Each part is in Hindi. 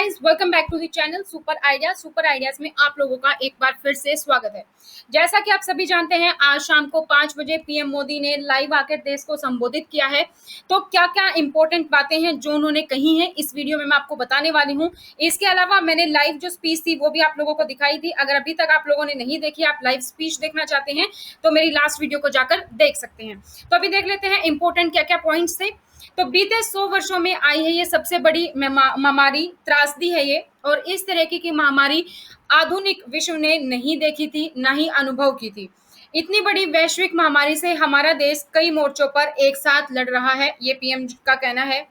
Guys, welcome back to the channel Super Ideas में आप लोगों का एक बार फिर से स्वागत है। जैसा कि आप सभी जानते हैं, आज शाम को 5 बजे पीएम मोदी ने लाइव आकर देश को संबोधित किया है। तो क्या क्या इंपॉर्टेंट बातें हैं जो उन्होंने कही हैं, इस वीडियो में मैं आपको बताने वाली हूं। इसके अलावा मैंने लाइव जो स्पीच थी वो भी आप लोगों को दिखाई थी। अगर अभी तक आप लोगों ने नहीं देखी, आप लाइव स्पीच देखना चाहते हैं तो मेरी लास्ट वीडियो को जाकर देख सकते हैं। तो अभी देख लेते हैं इंपॉर्टेंट क्या क्या पॉइंट्स थे। तो बीते 100 वर्षों में आई है ये सबसे बड़ी महामारी, त्रासदी है ये, और इस तरह की महामारी आधुनिक विश्व ने नहीं देखी थी, ना ही अनुभव की थी। इतनी बड़ी वैश्विक महामारी से हमारा देश कई मोर्चों पर एक साथ लड़ रहा है, ये पीएम का कहना है।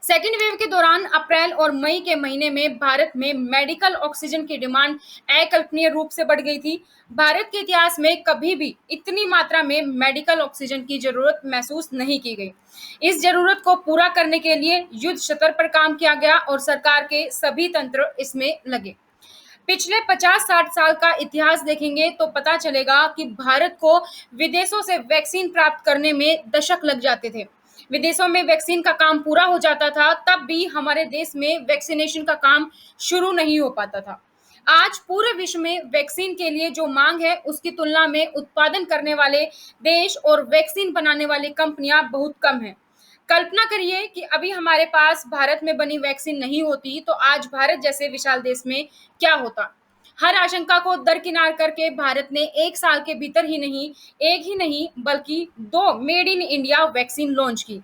सेकेंड वेव के दौरान अप्रैल और मई के महीने में भारत में मेडिकल ऑक्सीजन की डिमांड अकल्पनीय रूप से बढ़ गई थी। भारत के इतिहास में कभी भी इतनी मात्रा में मेडिकल ऑक्सीजन की जरूरत महसूस नहीं की गई। इस जरूरत को पूरा करने के लिए युद्ध स्तर पर काम किया गया और सरकार के सभी तंत्र इसमें लगे। पिछले 50-60 साल का इतिहास देखेंगे तो पता चलेगा कि भारत को विदेशों से वैक्सीन प्राप्त करने में दशक लग जाते थे। विदेशों में वैक्सीन का काम पूरा हो जाता था, तब भी हमारे देश में वैक्सीनेशन का काम शुरू नहीं हो पाता था। आज पूरे विश्व में वैक्सीन के लिए जो मांग है, उसकी तुलना में उत्पादन करने वाले देश और वैक्सीन बनाने वाली कंपनियां बहुत कम हैं। कल्पना करिए कि अभी हमारे पास भारत में बनी वैक्सीन नहीं होती तो आज भारत जैसे विशाल देश में क्या होता। हर आशंका को दरकिनार करके भारत ने 1 साल के भीतर ही नहीं, एक ही नहीं बल्कि 2 made in India vaccine launch की।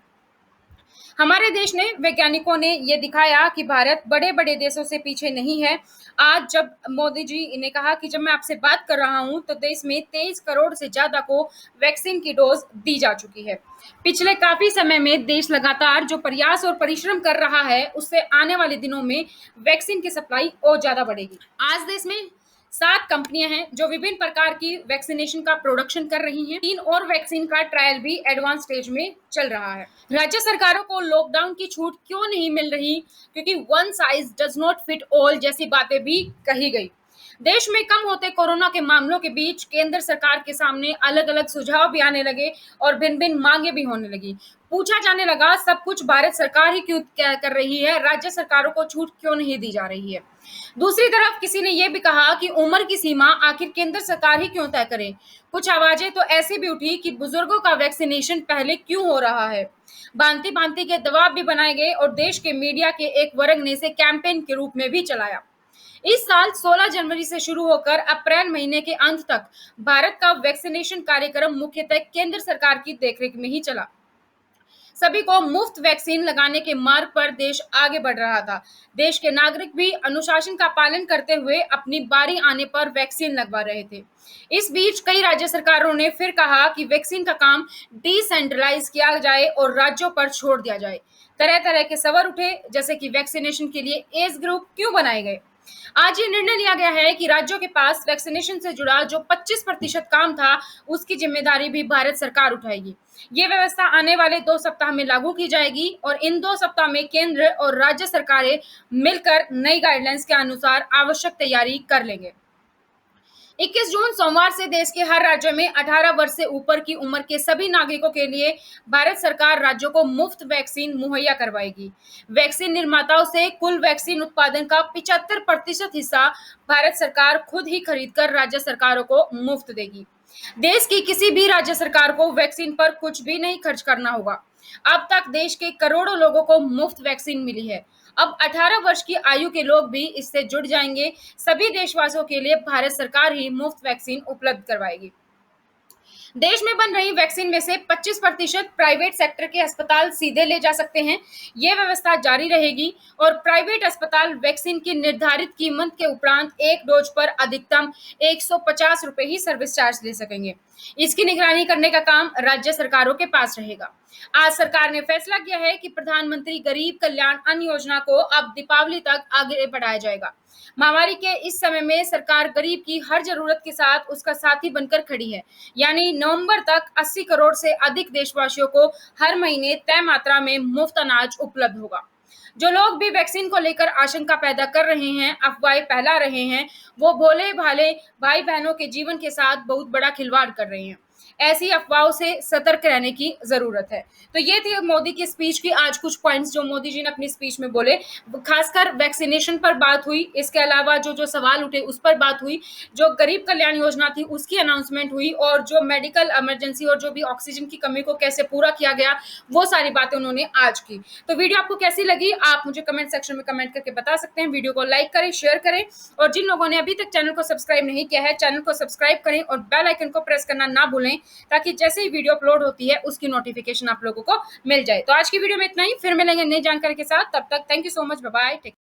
हमारे देश ने, वैज्ञानिकों ने ये दिखाया कि भारत बड़े बड़े देशों से पीछे नहीं है। आज जब मोदी जी ने कहा कि जब मैं आपसे बात कर रहा हूं तो देश में 23 करोड़ से ज्यादा को वैक्सीन की डोज दी जा चुकी है। पिछले काफी समय में देश लगातार जो प्रयास और परिश्रम कर रहा है, उससे आने वाले दिनों में वैक्सीन की सप्लाई और ज्यादा बढ़ेगी। आज देश में 7 कंपनियां हैं जो विभिन्न प्रकार की वैक्सीनेशन का प्रोडक्शन कर रही हैं। 3 और वैक्सीन का ट्रायल भी एडवांस स्टेज में चल रहा है। राज्य सरकारों को लॉकडाउन की छूट क्यों नहीं मिल रही? क्योंकि one size does not fit all जैसी बातें भी कही गई। देश में कम होते कोरोना के मामलों के बीच केंद्र सरकार के सामने अलग अलग सुझाव भी आने लगे और भिन्न भिन्न मांगे भी होने लगी। पूछा जाने लगा, सब कुछ भारत सरकार ही क्यों कर रही है, राज्य सरकारों को छूट क्यों नहीं दी जा रही है। दूसरी तरफ किसी ने यह भी कहा कि उम्र की सीमा आखिर केंद्र सरकार ही क्यों तय करे। कुछ आवाजें तो ऐसी भी उठी कि बुजुर्गों का वैक्सीनेशन पहले क्यों हो रहा है। भांति भांति के दबाव भी बनाए गए और देश के मीडिया के एक वर्ग ने इसे कैंपेन के रूप में भी चलाया। इस साल 16 जनवरी से शुरू होकर अप्रैल महीने के अंत तक भारत का वैक्सीनेशन कार्यक्रम मुख्यतः केंद्र सरकार की देखरेख में ही चला। सभी को मुफ्त वैक्सीन लगाने के मार्ग पर देश आगे बढ़ रहा था। देश के नागरिक भी अनुशासन का पालन करते हुए अपनी बारी आने पर वैक्सीन लगवा रहे थे। इस बीच कई राज्य सरकारों ने फिर कहा कि वैक्सीन का काम डिसेंट्रलाइज किया जाए और राज्यों पर छोड़ दिया जाए। तरह तरह के सवाल उठे, जैसे कि वैक्सीनेशन के लिए एज ग्रुप क्यों बनाए गए। आज ये निर्णय लिया गया है कि राज्यों के पास वैक्सीनेशन से जुड़ा जो 25% काम था, उसकी जिम्मेदारी भी भारत सरकार उठाएगी। ये व्यवस्था आने वाले 2 सप्ताह में लागू की जाएगी और इन 2 सप्ताह में केंद्र और राज्य सरकारें मिलकर नई गाइडलाइंस के अनुसार आवश्यक तैयारी कर लेंगे। 21 जून सोमवार से देश के हर राज्य में 18 वर्ष से ऊपर की उम्र के सभी नागरिकों के लिए भारत सरकार राज्यों को मुफ्त वैक्सीन मुहैया करवाएगी। वैक्सीन निर्माताओं से कुल वैक्सीन उत्पादन का 75% हिस्सा भारत सरकार खुद ही खरीदकर राज्य सरकारों को मुफ्त देगी। देश की किसी भी राज्य सरकार को वैक्सीन पर कुछ भी नहीं खर्च करना होगा। अब तक देश के करोड़ों लोगों को मुफ्त वैक्सीन मिली है। अब 18 वर्ष की आयु के लोग भी इससे जुड़ जाएंगे। सभी देशवासियों के लिए भारत सरकार ही मुफ्त वैक्सीन उपलब्ध करवाएगी। देश में बन रही वैक्सीन में से 25% प्राइवेट सेक्टर के अस्पताल सीधे ले जा सकते हैं। यह व्यवस्था जारी रहेगी और प्राइवेट अस्पताल वैक्सीन की निर्धारित कीमत के उपरांत एक डोज पर अधिकतम 150 रुपए ही सर्विस चार्ज ले सकेंगे। इसकी निगरानी करने का काम राज्य सरकारों के पास रहेगा। आज सरकार ने फैसला किया है कि प्रधानमंत्री गरीब कल्याण अन्न योजना को अब दीपावली तक आगे बढ़ाया जाएगा। महामारी के इस समय में सरकार गरीब की हर जरूरत के साथ उसका साथी बनकर खड़ी है। यानी नवंबर तक 80 करोड़ से अधिक देशवासियों को हर महीने तय मात्रा में मुफ्त अनाज उपलब्ध होगा। जो लोग भी वैक्सीन को लेकर आशंका पैदा कर रहे हैं, अफवाहें फैला रहे हैं, वो भोले भाले भाई बहनों के जीवन के साथ बहुत बड़ा खिलवाड़ कर रहे हैं। ऐसी अफवाहों से सतर्क रहने की जरूरत है। तो ये थी मोदी की स्पीच की आज कुछ पॉइंट्स जो मोदी जी ने अपनी स्पीच में बोले। खासकर वैक्सीनेशन पर बात हुई, इसके अलावा जो जो सवाल उठे उस पर बात हुई, जो गरीब कल्याण योजना थी उसकी अनाउंसमेंट हुई, और जो मेडिकल इमरजेंसी और जो भी ऑक्सीजन की कमी को कैसे पूरा किया गया, वो सारी बातें उन्होंने आज की। तो वीडियो आपको कैसी लगी आप मुझे कमेंट सेक्शन में कमेंट करके बता सकते हैं। वीडियो को लाइक करें, शेयर करें, और जिन लोगों ने अभी तक चैनल को सब्सक्राइब नहीं किया है चैनल को सब्सक्राइब करें और बेल आइकन को प्रेस करना ना भूलें, ताकि जैसे ही वीडियो अपलोड होती है उसकी नोटिफिकेशन आप लोगों को मिल जाए। तो आज की वीडियो में इतना ही, फिर मिलेंगे नई जानकारी के साथ। तब तक thank you so much, bye bye.